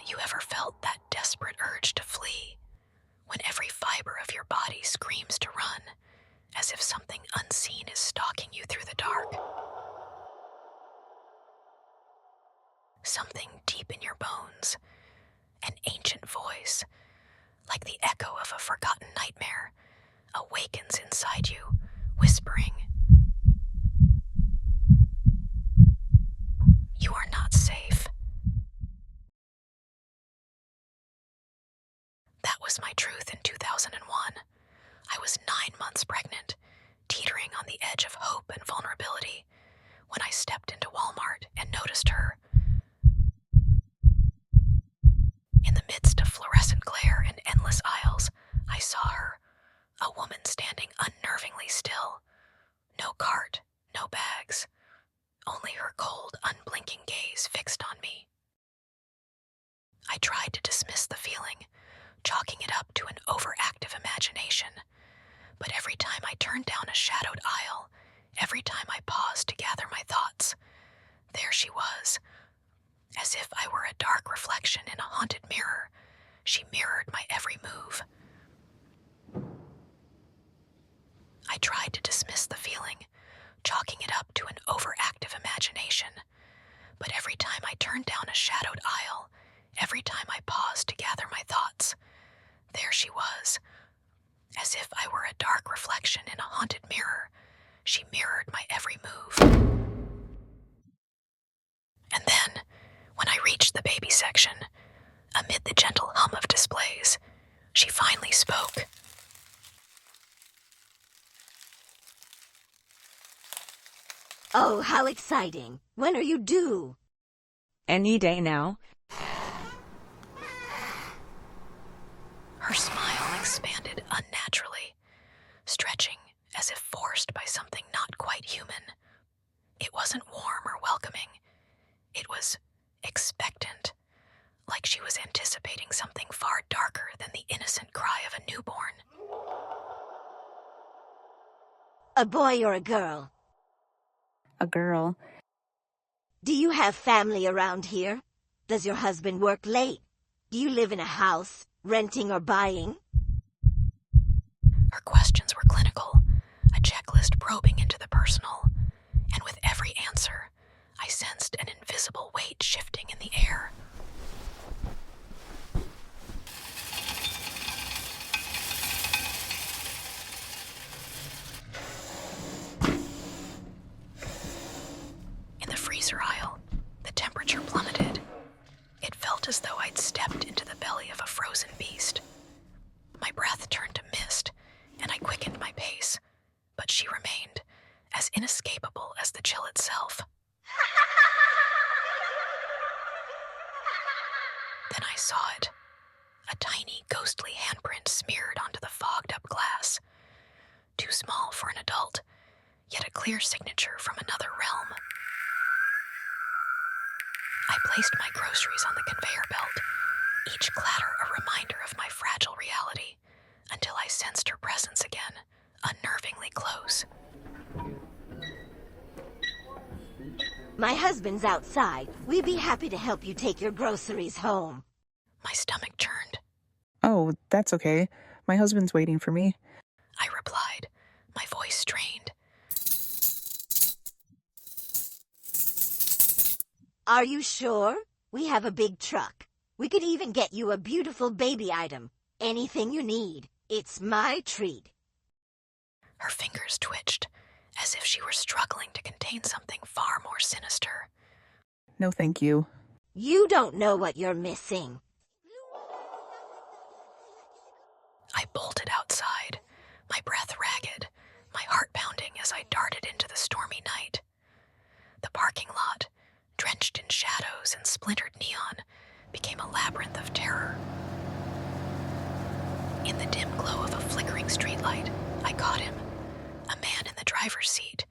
You ever felt that desperate urge to flee, when every fiber of your body screams to run, as if something unseen is stalking you through the dark? Something deep in your bones, an ancient voice, like the echo of a forgotten nightmare, awakens inside you, whispering, "You are not safe." That was my truth in 2001. I was 9 months pregnant, teetering on the edge of hope and vulnerability, when I stepped into Walmart and noticed her. In the midst of fluorescent glare and endless aisles, I saw her, a woman standing unnervingly still. No cart, no bags, only her cold, unblinking gaze fixed on me. I tried to dismiss the feeling, chalking it up to an overactive imagination. But every time I turned down a shadowed aisle, every time I paused to gather my thoughts, there she was. As if I were a dark reflection in a haunted mirror, she mirrored my every move. I tried to dismiss the feeling, chalking it up to an overactive imagination. But every time I turned down a shadowed aisle, every time I paused to gather my thoughts, there she was. As if I were a dark reflection in a haunted mirror, she mirrored my every move. And then, when I reached the baby section, amid the gentle hum of displays, she finally spoke. Oh, how exciting. When are you due? Any day now. Her smile expanded unnaturally, stretching as if forced by something not quite human. It wasn't warm or welcoming. It was expectant, like she was anticipating something far darker than the innocent cry of a newborn. A boy or a girl? A girl. Do you have family around here? Does your husband work late? Do you live in a house, renting or buying? Her questions were clinical, a checklist probing into the personal, and with every answer, I sensed an invisible weight shifting in the air. In the freezer aisle, the temperature plummeted. It felt as though I'd stepped into the belly of a frozen beast. My breath turned to mist, and I quickened my pace, but she remained, as inescapable as the chill itself. Then I saw it, a tiny, ghostly handprint smeared onto the fogged-up glass. Too small for an adult, yet a clear signature from another realm. I placed my groceries on the conveyor belt, each clatter a reminder of my fragile reality, until I sensed her presence again, unnervingly close. My husband's outside. We'd be happy to help you take your groceries home. My stomach churned. Oh, that's okay. My husband's waiting for me. I replied, my voice strained. Are you sure? We have a big truck. We could even get you a beautiful baby item. Anything you need. It's my treat. Her fingers twitched, as if she were struggling to contain something far more sinister. No, thank you. You don't know what you're missing. I bolted outside, my breath ragged, my heart pounding as I darted into the stormy night. The parking lot, drenched in shadows and splintered neon, became a labyrinth of terror. In the dim glow of a flickering streetlight, I caught him, a man in the driver's seat,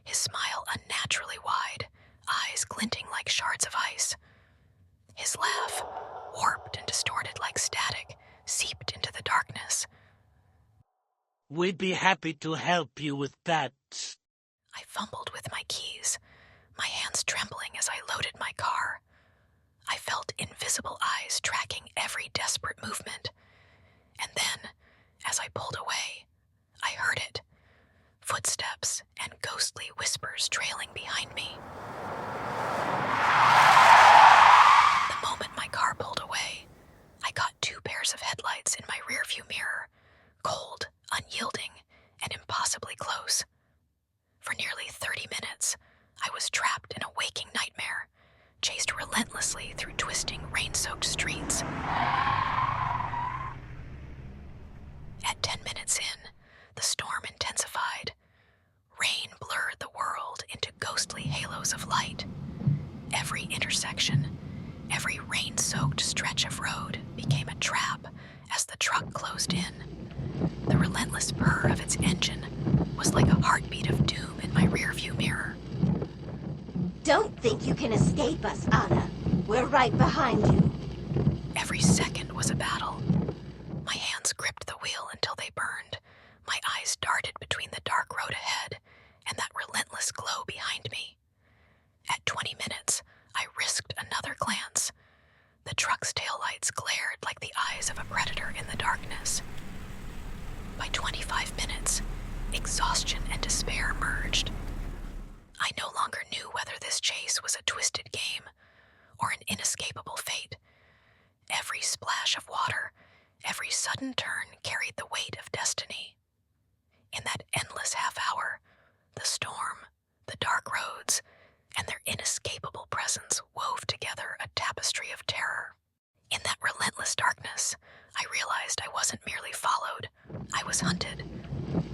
his smile unnaturally wide, eyes glinting like shards of ice. His laugh, warped and distorted like static, seeped into the darkness. We'd be happy to help you with that. I fumbled with my keys, my hands trembling as I loaded my car. I felt invisible eyes eyes tracking every desperate movement. And then, as I pulled away, I heard it. Footsteps and ghostly whispers trailing behind me. The moment my car pulled away, I caught 2 pairs of headlights in my rearview mirror, cold, unyielding, and impossibly close. For nearly 30 minutes, I was trapped in a waking nightmare, chased relentlessly through twisting, rain-soaked streets. At 10 minutes in, the storm intensified. Rain blurred the world into ghostly halos of light. Every intersection, every rain-soaked stretch of road became a trap as the truck closed in. The relentless purr of its engine was like a heartbeat of doom in my rearview mirror. Don't think you can escape us, Anna. We're right behind you. Every second was a battle. My hands gripped the wheel until they burned. My eyes darted between the dark road ahead and that relentless glow behind me. At 20 minutes, I risked another glance. The truck's taillights glared like the eyes of a predator in the darkness. By 25 minutes, exhaustion and despair merged. I no longer knew whether this chase was a twisted game or an inescapable fate. Every splash of water, every sudden turn carried the weight of destiny. In that endless half hour, the storm, the dark roads, and their inescapable presence wove together a tapestry of terror. In that relentless darkness, I realized I wasn't merely followed, I was hunted.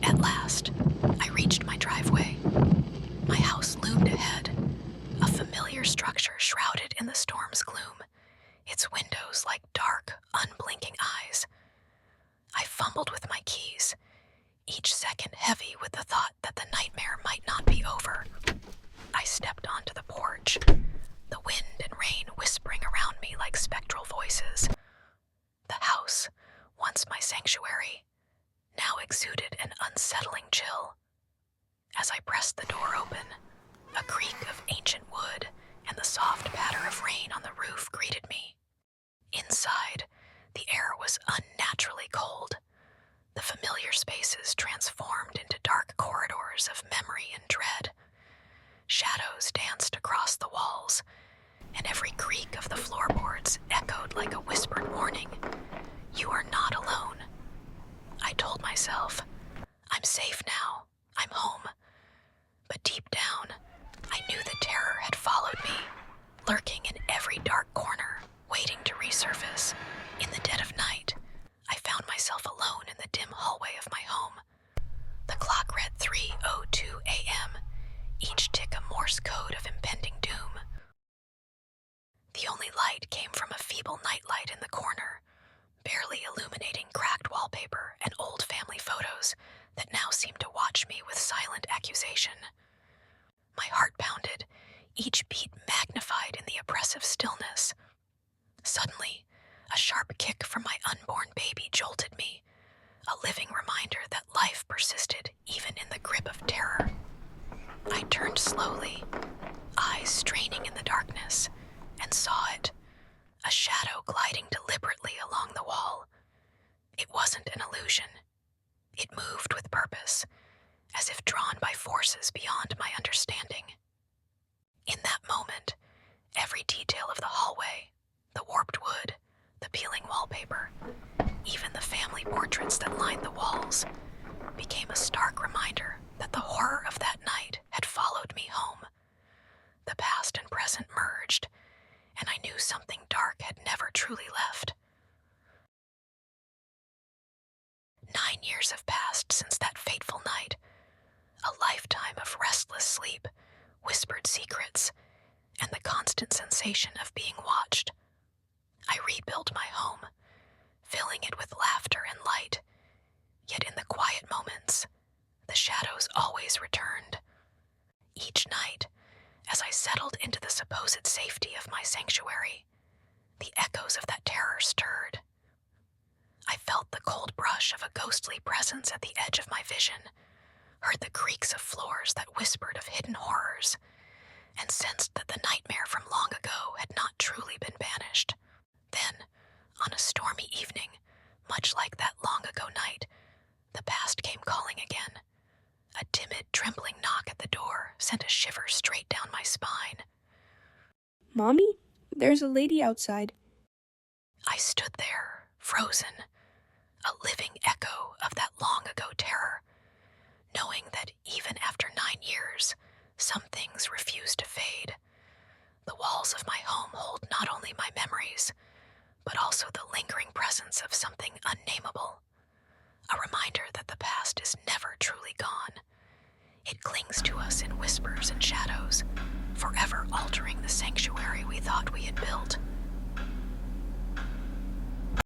At last, I reached my driveway. My house loomed ahead, a familiar structure shrouded in the storm's gloom, its windows like dark, unblinking eyes. I fumbled with my keys, each second heavy with the thought that the nightmare might not be over. I stepped onto the porch, the wind and rain whispering around me like spectral voices. The house, once my sanctuary, now exuded an unsettling chill. As I pressed the door open, a creak of ancient wood and the soft patter of rain on the roof greeted me. Inside, the air was unnaturally cold. The familiar spaces transformed into dark corridors of memory and dread. Shadows danced across the walls, and every creak of the floorboards echoed like a whispered warning. You are not alone. I told myself, I'm safe now, I'm home. But deep down, I knew the terror had followed me, lurking in every dark corner, waiting to resurface. In the dead of night, I found myself alone in the dim hallway of my home. The clock read 3:02 a.m., each tick a Morse code of impending doom. The only light came from a feeble nightlight in the corner, barely illuminating cracked wallpaper and old family photos that now seemed to watch me with silent accusation. My heart pounded, each beat magnified in the oppressive stillness. Suddenly, a sharp kick from my unborn baby jolted me, a living reminder that life persisted even in the grip of terror. I turned slowly, eyes straining in the darkness, and saw it, a shadow gliding deliberately along the wall. It wasn't an illusion. It moved with purpose, as if drawn by forces beyond my understanding. In that moment, every detail of the hallway, the warped wood, the peeling wallpaper, even the family portraits that lined the walls, became a stark reminder that the horror of that night had followed me home. The past and present merged, and I knew something dark had never truly left. 9 years have passed since that fateful night, a lifetime of restless sleep, whispered secrets, and the constant sensation of being watched. I rebuilt my home, filling it with laughter and light, yet in the quiet moments, the shadows always returned. Each night, as I settled into the supposed safety of my sanctuary, the echoes of that terror stirred. I felt the cold brush of a ghostly presence at the edge of my vision, heard the creaks of floors that whispered of hidden horrors, and sensed that the nightmare from long ago had not truly been banished. Then, Much like that long-ago night, the past came calling again. A timid, trembling knock at the door sent a shiver straight down my spine. Mommy, there's a lady outside. I stood there, frozen, a living echo of that long-ago terror, knowing that even after 9 years, some things refuse to fade. The walls of my home hold not only my memories, but also the lingering presence of something unnameable. A reminder that the past is never truly gone. It clings to us in whispers and shadows, forever altering the sanctuary we thought we had built.